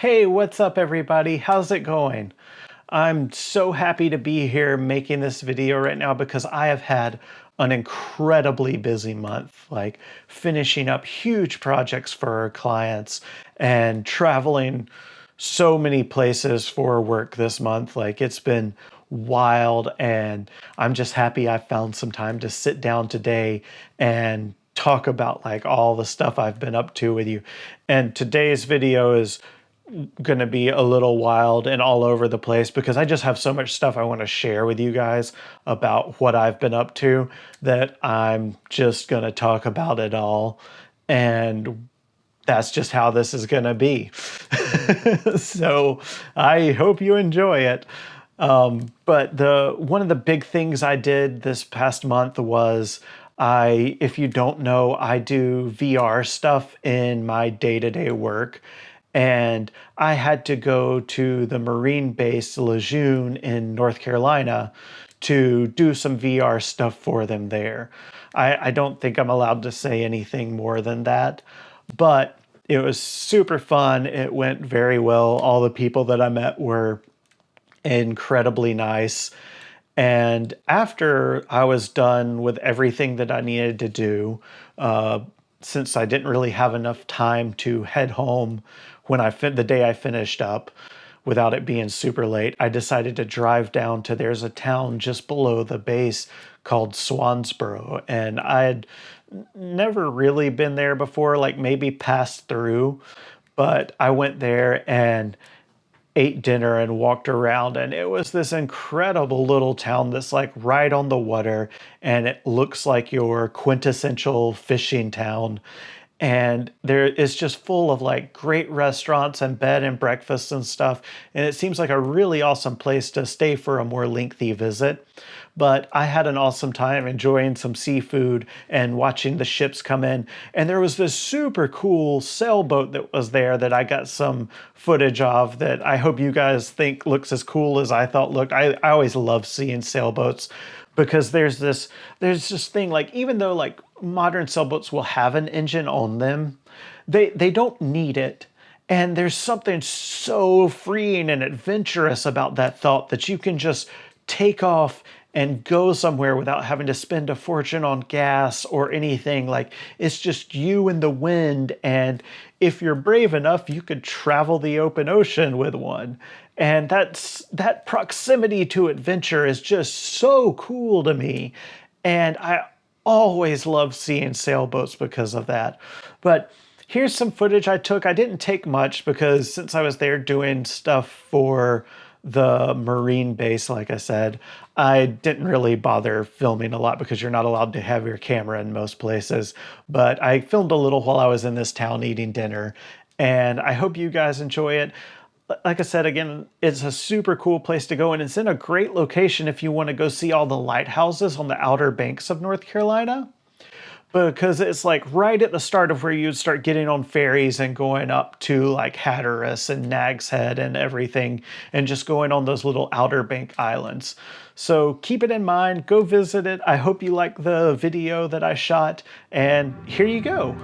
Hey, what's up everybody? How's it going? I'm so happy to be here making this video right now because I have had an incredibly busy month, like finishing up huge projects for our clients and traveling so many places for work this month. Like it's been wild, and I'm just happy I found some time to sit down today and talk about like all the stuff I've been up to with you. And today's video is going to be a little wild and all over the place because I just have so much stuff I want to share with you guys about what I've been up to that I'm just going to talk about it all. And that's just how this is going to be. So I hope you enjoy it. But one of the big things I did this past month was if you don't know, I do VR stuff in my day-to-day work. And I had to go to the Marine base Lejeune in North Carolina to do some VR stuff for them there. I don't think I'm allowed to say anything more than that, but it was super fun. It went very well. All the people that I met were incredibly nice. And after I was done with everything that I needed to do, since I didn't really have enough time to head home when the day I finished up without it being super late, I decided to drive down to there's a town just below the base called Swansboro, and I had never really been there before, like maybe passed through, but I went there and ate dinner and walked around, and it was this incredible little town that's like right on the water, and it looks like your quintessential fishing town. And there is just full of like great restaurants and bed and breakfasts and stuff, and it seems like a really awesome place to stay for a more lengthy visit. But I had an awesome time enjoying some seafood and watching the ships come in. And there was this super cool sailboat that was there that I got some footage of that I hope you guys think looks as cool as I thought looked. I always love seeing sailboats because there's this thing, like even though like modern sailboats will have an engine on them, they don't need it. And there's something so freeing and adventurous about that thought that you can just take off and go somewhere without having to spend a fortune on gas or anything. Like it's just you and the wind, and if you're brave enough, you could travel the open ocean with one. And that proximity to adventure is just so cool to me, and I always love seeing sailboats because of that. But here's some footage I took. I didn't take much because since I was there doing stuff for the Marine base, like I said, I didn't really bother filming a lot because you're not allowed to have your camera in most places. But I filmed a little while I was in this town eating dinner, and I hope you guys enjoy it. Like I said, again, it's a super cool place to go, and it's in a great location if you want to go see all the lighthouses on the Outer Banks of North Carolina, because it's like right at the start of where you'd start getting on ferries and going up to like Hatteras and Nag's Head and everything, and just going on those little Outer Bank islands. So keep it in mind, go visit it. I hope you like the video that I shot, and here you go.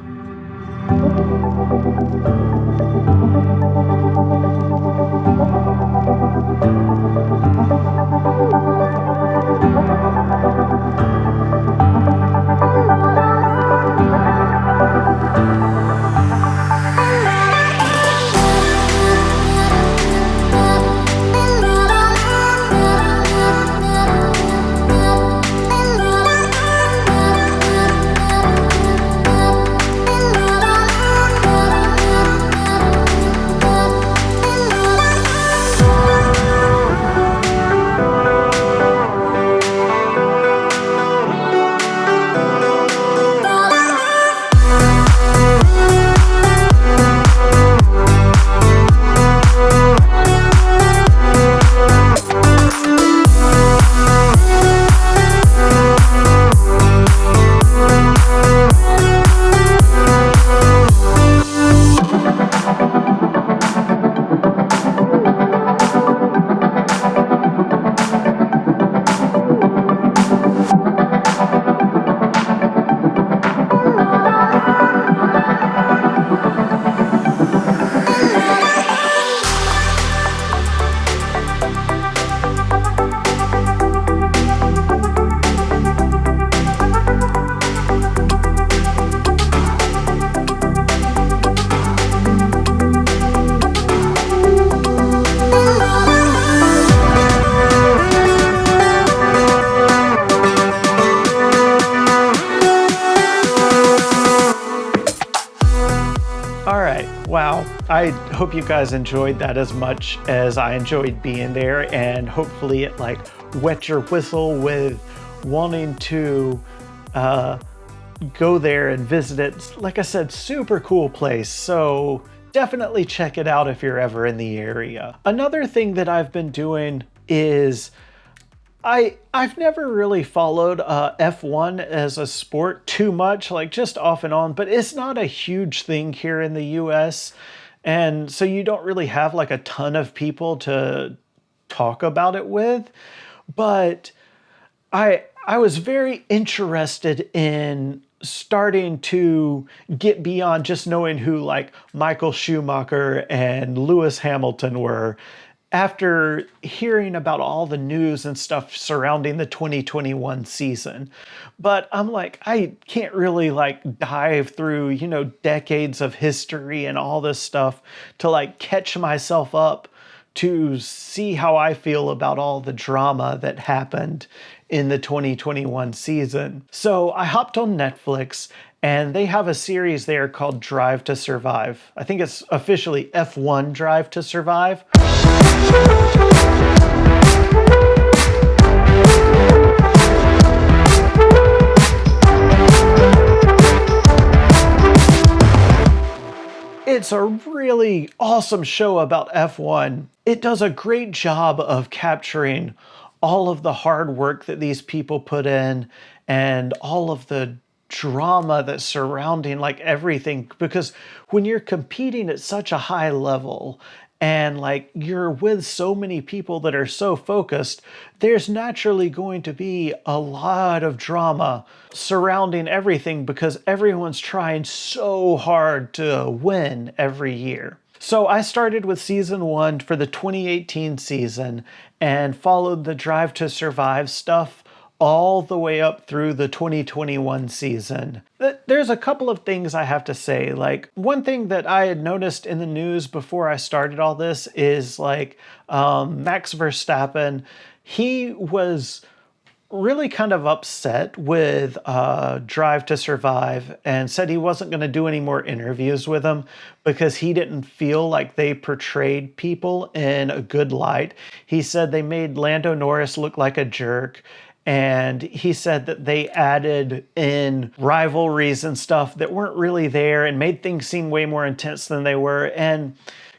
Wow, I hope you guys enjoyed that as much as I enjoyed being there, and hopefully it like wet your whistle with wanting to go there and visit it. Like I said, super cool place. So definitely check it out if you're ever in the area. Another thing that I've been doing is I've never really followed F1 as a sport too much, like just off and on, but it's not a huge thing here in the US. And so you don't really have like a ton of people to talk about it with. But I was very interested in starting to get beyond just knowing who like Michael Schumacher and Lewis Hamilton were after hearing about all the news and stuff surrounding the 2021 season. But I'm like, I can't really like dive through, you know, decades of history and all this stuff to like catch myself up to see how I feel about all the drama that happened in the 2021 season. So I hopped on Netflix and they have a series there called Drive to Survive. I think it's officially F1 Drive to Survive. It's a really awesome show about F1. It does a great job of capturing all of the hard work that these people put in and all of the drama that's surrounding like everything, because when you're competing at such a high level and like you're with so many people that are so focused, there's naturally going to be a lot of drama surrounding everything because everyone's trying so hard to win every year. So I started with season 1 for the 2018 season and followed the Drive to Survive stuff all the way up through the 2021 season. There's a couple of things I have to say. Like, one thing that I had noticed in the news before I started all this is like Max Verstappen, he was really kind of upset with Drive to Survive and said he wasn't going to do any more interviews with them because he didn't feel like they portrayed people in a good light. He said they made Lando Norris look like a jerk. And he said that they added in rivalries and stuff that weren't really there and made things seem way more intense than they were. And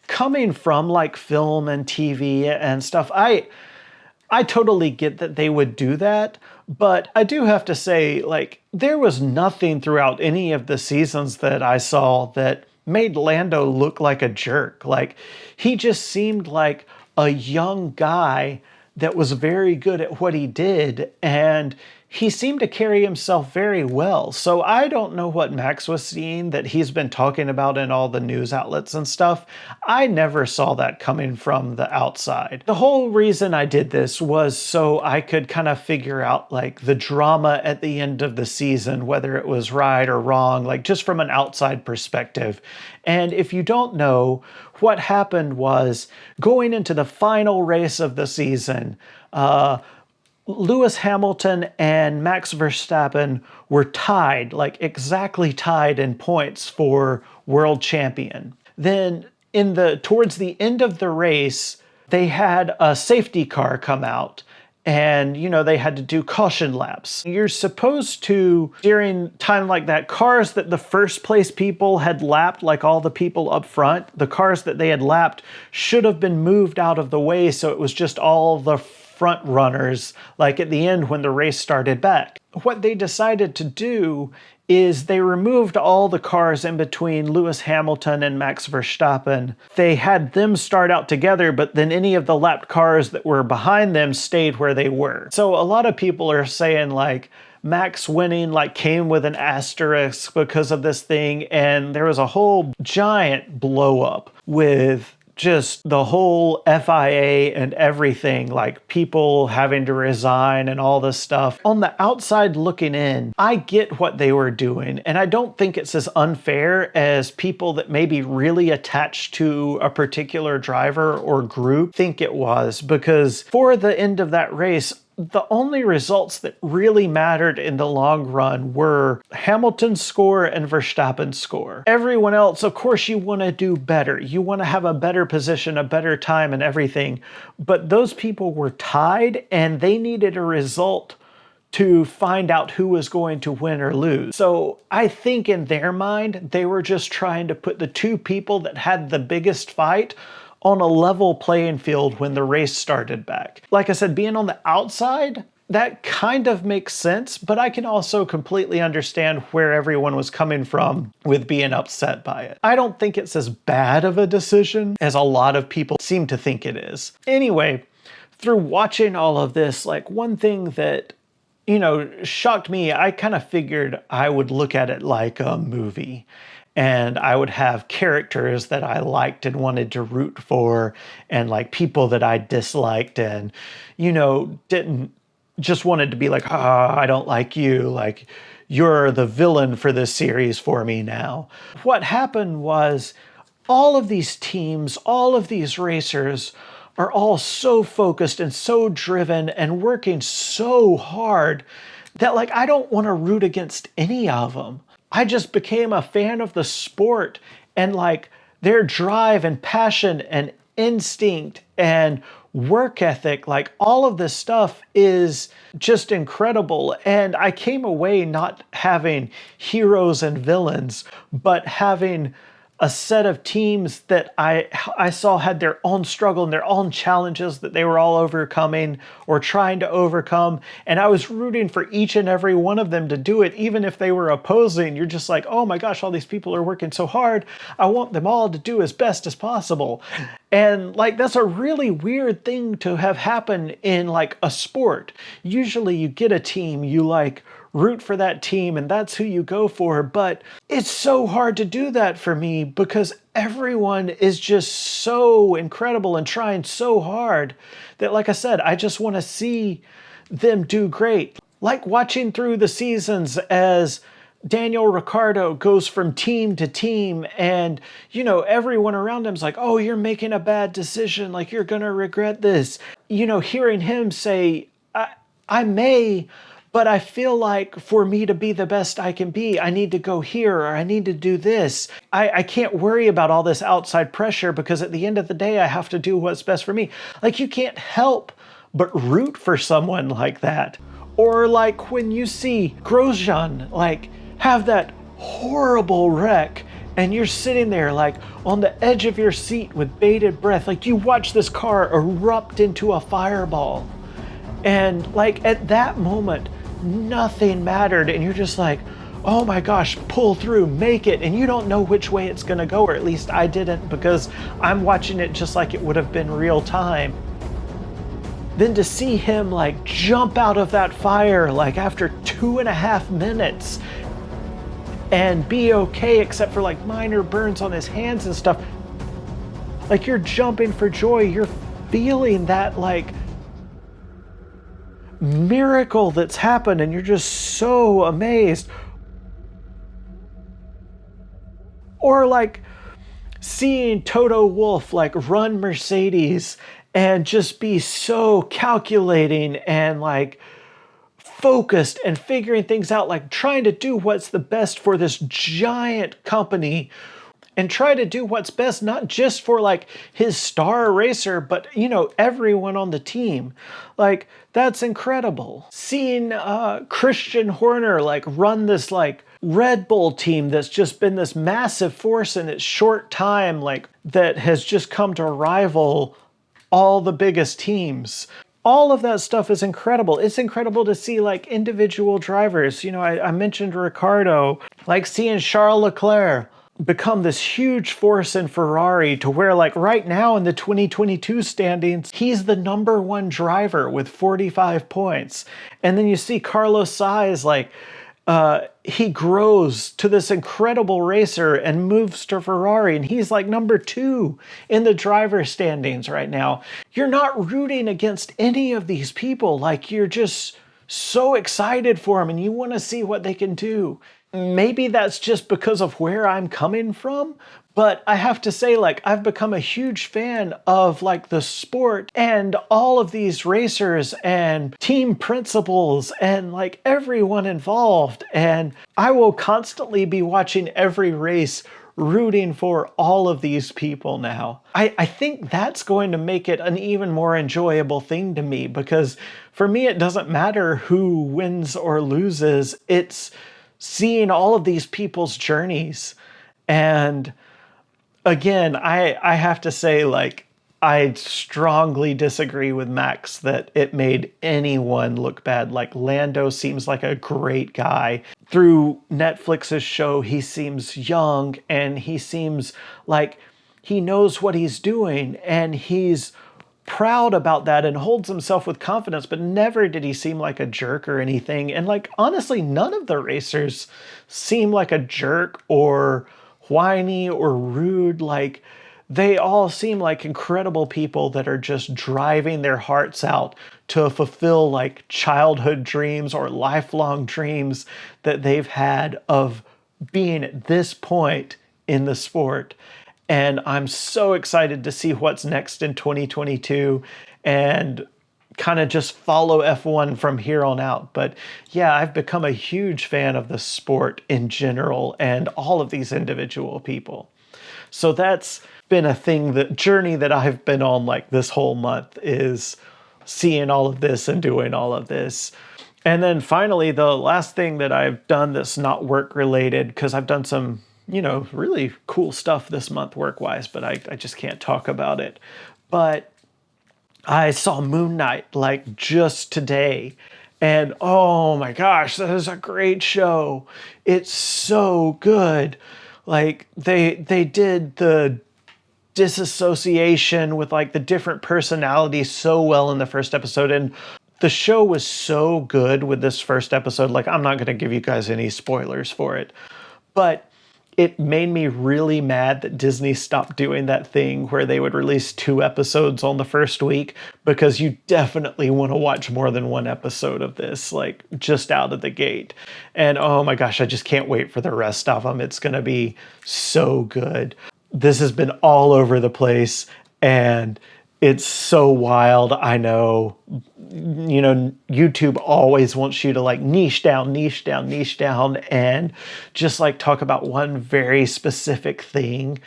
coming from like film and TV and stuff, I totally get that they would do that, but I do have to say, like, there was nothing throughout any of the seasons that I saw that made Lando look like a jerk. Like, he just seemed like a young guy that was very good at what he did, and he seemed to carry himself very well. So I don't know what Max was seeing that he's been talking about in all the news outlets and stuff. I never saw that coming from the outside. The whole reason I did this was so I could kind of figure out like the drama at the end of the season, whether it was right or wrong, like just from an outside perspective. And if you don't know, what happened was going into the final race of the season, Lewis Hamilton and Max Verstappen were tied, like exactly tied in points for world champion. Then towards the end of the race, they had a safety car come out and, you know, they had to do caution laps. You're supposed to, during time like that, cars that the first place people had lapped, like all the people up front, the cars that they had lapped should have been moved out of the way so it was just all the front runners, like at the end when the race started back. What they decided to do is they removed all the cars in between Lewis Hamilton and Max Verstappen. They had them start out together, but then any of the lapped cars that were behind them stayed where they were. So a lot of people are saying like Max winning like came with an asterisk because of this thing, and there was a whole giant blow up with just the whole FIA and everything, like people having to resign and all this stuff. On the outside looking in, I get what they were doing, and I don't think it's as unfair as people that may be really attached to a particular driver or group think it was, because for the end of that race, the only results that really mattered in the long run were Hamilton's score and Verstappen's score. Everyone else, of course, you want to do better. You want to have a better position, a better time and everything. But those people were tied and they needed a result to find out who was going to win or lose. So I think in their mind, they were just trying to put the two people that had the biggest fight on a level playing field when the race started back. Like I said, being on the outside, that kind of makes sense, but I can also completely understand where everyone was coming from with being upset by it. I don't think it's as bad of a decision as a lot of people seem to think it is. Anyway, through watching all of this, like one thing that shocked me, I kind of figured I would look at it like a movie and I would have characters that I liked and wanted to root for and like people that I disliked and, didn't just wanted to be like, I don't like you. Like you're the villain for this series for me now. What happened was all of these teams, all of these racers are all so focused and so driven and working so hard that like I don't want to root against any of them. I just became a fan of the sport and like their drive and passion and instinct and work ethic, like all of this stuff is just incredible. And I came away not having heroes and villains, but having a set of teams that I saw had their own struggle and their own challenges that they were all overcoming or trying to overcome. And I was rooting for each and every one of them to do it, even if they were opposing. You're just like, oh my gosh, all these people are working so hard. I want them all to do as best as possible. And like, that's a really weird thing to have happen in like a sport. Usually you get a team, you like root for that team and that's who you go for. But it's so hard to do that for me because everyone is just so incredible and trying so hard that, like I said, I just want to see them do great. Like watching through the seasons as Daniel Ricciardo goes from team to team and, everyone around him's like, oh, you're making a bad decision. Like, you're going to regret this. Hearing him say, I may, but I feel like for me to be the best I can be, I need to go here or I need to do this. I can't worry about all this outside pressure because at the end of the day, I have to do what's best for me. Like, you can't help but root for someone like that. Or like when you see Grosjean, like, have that horrible wreck and you're sitting there like on the edge of your seat with bated breath. Like you watch this car erupt into a fireball. And like at that moment, nothing mattered. And you're just like, oh my gosh, pull through, make it. And you don't know which way it's going to go, or at least I didn't because I'm watching it just like it would have been real time. Then to see him like jump out of that fire like after 2.5 minutes and be okay except for like minor burns on his hands and stuff. Like you're jumping for joy. You're feeling that like miracle that's happened and you're just so amazed. Or like seeing Toto Wolff like run Mercedes and just be so calculating and like focused and figuring things out, like trying to do what's the best for this giant company and try to do what's best, not just for like his star racer, but everyone on the team. Like that's incredible. Seeing Christian Horner like run this like Red Bull team that's just been this massive force in its short time, like that has just come to rival all the biggest teams. All of that stuff is incredible. It's incredible to see like individual drivers. I mentioned Ricciardo, like seeing Charles Leclerc become this huge force in Ferrari to where like right now in the 2022 standings, he's the #1 driver with 45 points. And then you see Carlos Sainz, like he grows to this incredible racer and moves to Ferrari and he's like #2 in the driver standings right now. You're not rooting against any of these people. Like you're just so excited for them and you want to see what they can do. maybe that's just because of where I'm coming from, but I have to say, like, I've become a huge fan of like the sport and all of these racers and team principals and like everyone involved. And I will constantly be watching every race, rooting for all of these people now. I think that's going to make it an even more enjoyable thing to me, because for me, it doesn't matter who wins or loses. It's seeing all of these people's journeys. And again, I have to say, like, I strongly disagree with Max that it made anyone look bad. Like, Lando seems like a great guy. Through Netflix's show, he seems young and he seems like he knows what he's doing, and he's proud about that and holds himself with confidence, but never did he seem like a jerk or anything. And like, honestly, none of the racers seem like a jerk or whiny or rude. Like, they all seem like incredible people that are just driving their hearts out to fulfill like childhood dreams or lifelong dreams that they've had of being at this point in the sport. And I'm so excited to see what's next in 2022 and kind of just follow F1 from here on out. But yeah, I've become a huge fan of the sport in general and all of these individual people. So that's been a thing, that journey that I've been on like this whole month, is seeing all of this and doing all of this. And then finally, the last thing that I've done that's not work related, because I've done some, you know, really cool stuff this month work-wise, but I just can't talk about it. But I saw Moon Knight like just today, and oh my gosh, that is a great show. It's so good. Like, they did the disassociation with like the different personalities so well in the first episode, and the show was so good with this first episode. Like, I'm not going to give you guys any spoilers for it, but it made me really mad that Disney stopped doing that thing where they would release 2 episodes on the first week, because you definitely want to watch more than 1 episode of this, like, just out of the gate. And oh my gosh, I just can't wait for the rest of them. It's going to be so good. This has been all over the place, and it's so wild. I know, you know, YouTube always wants you to like niche down, niche down, niche down, and just like talk about one very specific thing.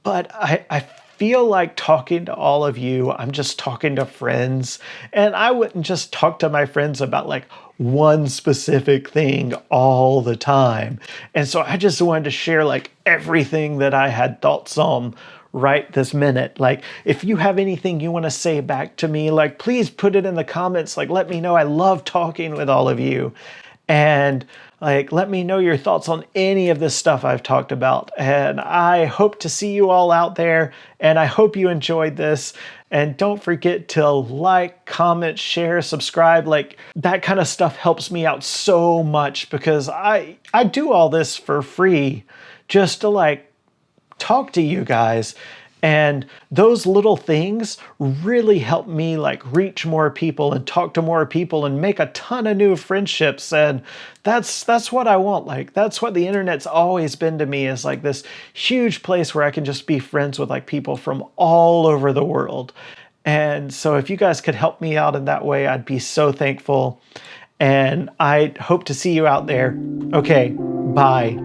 But I feel like talking to all of you, I'm just talking to friends, and I wouldn't just talk to my friends about like one specific thing all the time. And so I just wanted to share like everything that I had thoughts on right this minute. Like, if you have anything you want to say back to me, like, please put it in the comments. Like, let me know. I love talking with all of you. And like, let me know your thoughts on any of this stuff I've talked about. And I hope to see you all out there, and I hope you enjoyed this. And don't forget to like, comment, share, subscribe. Like, that kind of stuff helps me out so much, because I do all this for free just to like talk to you guys. And those little things really help me like reach more people and talk to more people and make a ton of new friendships. And that's what I want. Like, that's what the internet's always been to me, is like this huge place where I can just be friends with like people from all over the world. And so if you guys could help me out in that way, I'd be so thankful. And I hope to see you out there. Okay, bye.